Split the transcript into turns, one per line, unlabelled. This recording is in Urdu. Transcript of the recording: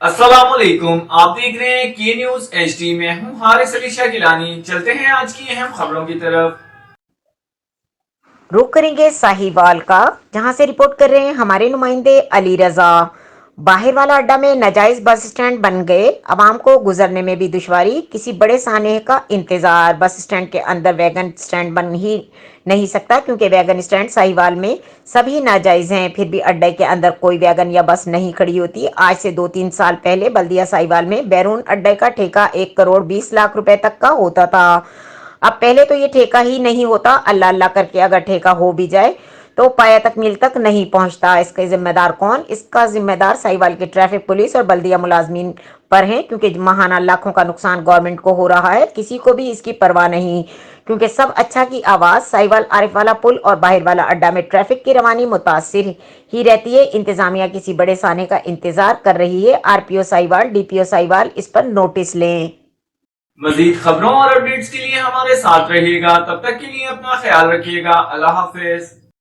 السلام علیکم، آپ دیکھ رہے ہیں کے نیوز ایچ ڈی میں ہوں حارث علی شاہ گیلانی۔ چلتے ہیں آج کی اہم خبروں کی طرف۔
رخ کریں گے ساہیوال کا، جہاں سے رپورٹ کر رہے ہیں ہمارے نمائندے علی رضا۔ باہر والا اڈا میں ناجائز بس سٹینڈ بن گئے، عوام کو گزرنے میں بھی دشواری، کسی بڑے سانحے کا انتظار۔ بس سٹینڈ کے اندر ویگن سٹینڈ بن ہی نہیں سکتا کیونکہ ویگن سٹینڈ ساہیوال میں سبھی ناجائز ہیں، پھر بھی اڈے کے اندر کوئی ویگن یا بس نہیں کھڑی ہوتی۔ آج سے 2-3 سال پہلے بلدیہ ساہیوال میں بیرون اڈے کا ٹھیکہ 1 کروڑ 20 لاکھ روپے تک کا ہوتا تھا۔ اب پہلے تو یہ ٹھیکہ ہی نہیں ہوتا، اللہ اللہ کر کے اگر ٹھیکہ ہو بھی جائے تو پایا تکمیل تک نہیں پہنچتا۔ اس کے ذمہ دار کون؟ اس کا ذمہ دار ساہیوال کی ٹریفک پولیس اور بلدیہ ملازمین پر ہیں، کیونکہ ماہانہ لاکھوں کا نقصان گورنمنٹ کو ہو رہا ہے، کسی کو بھی اس کی پرواہ نہیں، کیونکہ سب اچھا کی آواز ساہیوال عارف والا پل اور باہر والا اڈا میں ٹریفک کی روانی متاثر ہی رہتی ہے۔ انتظامیہ کسی بڑے سانحے کا انتظار کر رہی ہے۔ آر پی او ساہیوال، ڈی پی او ساہیوال اس پر نوٹس لیں۔
مزید خبروں اور اپڈیٹس کے لیے ہمارے ساتھ رہیے گا، تب تک کے لیے اپنا خیال رکھیے گا۔ اللہ حافظ۔